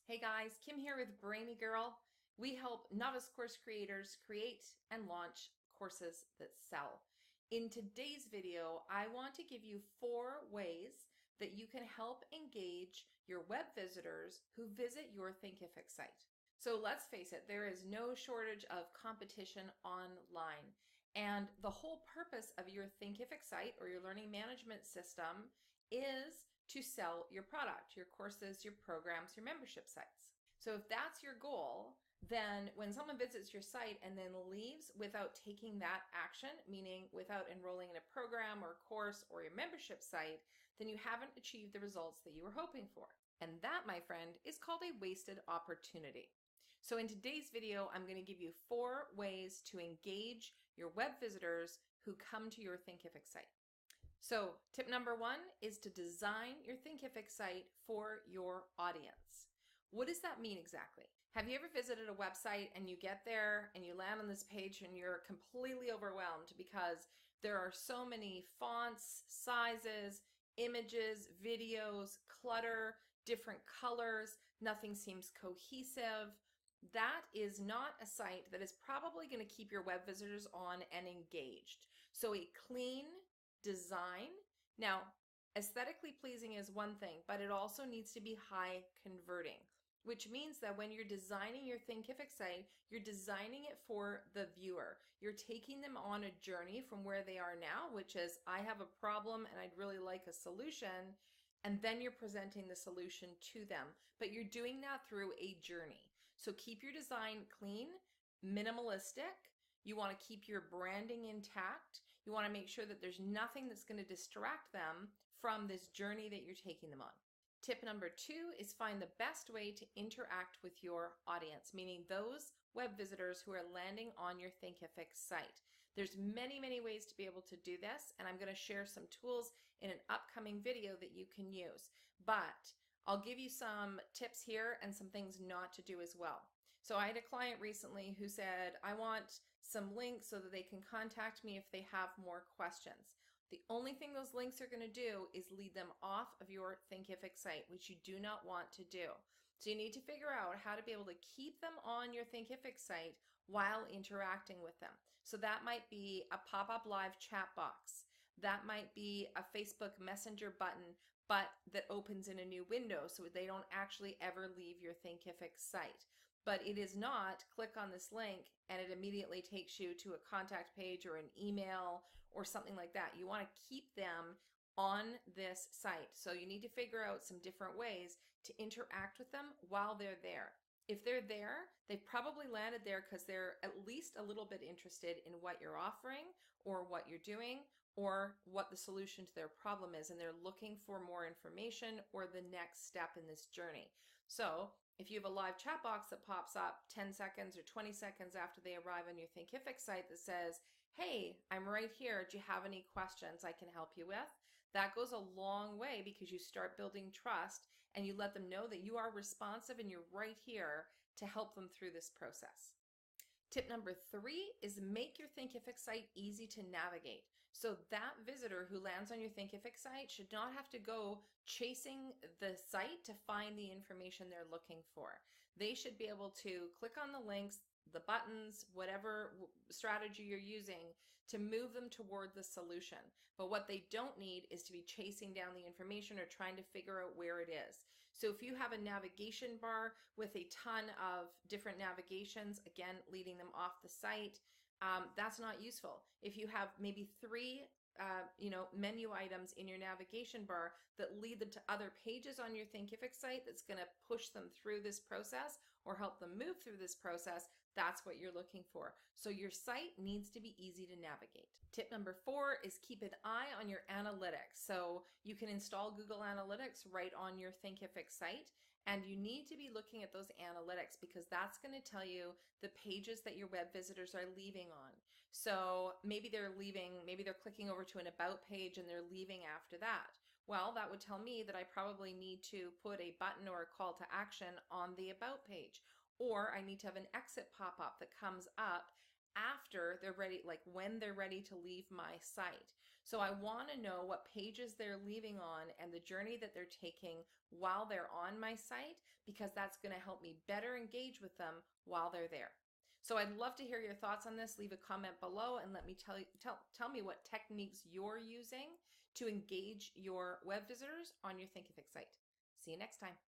Hey guys, Kim here with Brainy Girl. We help novice course creators create and launch courses that sell. In today's video, I want to give you 4 ways that you can help engage your web visitors who visit your Thinkific site. So let's face it, there is no shortage of competition online. And the whole purpose of your Thinkific site or your learning management system is to sell your product, your courses, your programs, your membership sites. So if that's your goal, then when someone visits your site and then leaves without taking that action, meaning without enrolling in a program or course or your membership site, then you haven't achieved the results that you were hoping for. And that, my friend, is called a wasted opportunity. So in today's video, I'm going to give you 4 ways to engage your web visitors who come to your Thinkific site. So tip number 1 is to design your Thinkific site for your audience. What does that mean exactly? Have you ever visited a website and you get there and you land on this page and you're completely overwhelmed because there are so many fonts, sizes, images, videos, clutter, different colors, nothing seems cohesive? That is not a site that is probably going to keep your web visitors on and engaged. So a clean design. Now, aesthetically pleasing is one thing, but it also needs to be high converting, which means that when you're designing your Thinkific site, you're designing it for the viewer. You're taking them on a journey from where they are now, which is, I have a problem and I'd really like a solution, and then you're presenting the solution to them. But you're doing that through a journey. So keep your design clean, minimalistic. You want to keep your branding intact. You want to make sure that there's nothing that's going to distract them from this journey that you're taking them on. Tip number 2 is find the best way to interact with your audience, meaning those web visitors who are landing on your Thinkific site. There's many ways to be able to do this, and I'm going to share some tools in an upcoming video that you can use. But I'll give you some tips here and some things not to do as well. So I had a client recently who said, I want some links so that they can contact me if they have more questions. The only thing those links are going to do is lead them off of your Thinkific site, which you do not want to do. So you need to figure out how to be able to keep them on your Thinkific site while interacting with them. So that might be a pop-up live chat box. That might be a Facebook Messenger button, but that opens in a new window so they don't actually ever leave your Thinkific site. But it is not click on this link and it immediately takes you to a contact page or an email or something like that. You want to keep them on this site. So you need to figure out some different ways to interact with them while they're there. If they're there, they've probably landed there because they're at least a little bit interested in what you're offering or what you're doing or what the solution to their problem is, and they're looking for more information or the next step in this journey. So if you have a live chat box that pops up 10 seconds or 20 seconds after they arrive on your Thinkific site that says, hey, I'm right here. Do you have any questions I can help you with? That goes a long way because you start building trust and you let them know that you are responsive and you're right here to help them through this process. Tip number 3 is make your Thinkific site easy to navigate. So that visitor who lands on your Thinkific site should not have to go chasing the site to find the information they're looking for. They should be able to click on the links, the buttons, whatever strategy you're using to move them toward the solution. But what they don't need is to be chasing down the information or trying to figure out where it is. So if you have a navigation bar with a ton of different navigations, again, leading them off the site, that's not useful. If you have maybe 3 menu items in your navigation bar that lead them to other pages on your Thinkific site that's going to push them through this process or help them move through this process, that's what you're looking for. So your site needs to be easy to navigate. Tip number 4 is keep an eye on your analytics. So you can install Google Analytics right on your Thinkific site, and you need to be looking at those analytics because that's going to tell you the pages that your web visitors are leaving on. So maybe they're clicking over to an about page and they're leaving after that. Well, that would tell me that I probably need to put a button or a call to action on the about page, or I need to have an exit pop-up that comes up after they're ready, like when they're ready to leave my site. So I want to know what pages they're leaving on and the journey that they're taking while they're on my site, because that's going to help me better engage with them while they're there. So I'd love to hear your thoughts on this. Leave a comment below and let me tell me what techniques you're using to engage your web visitors on your Thinkific site. See you next time.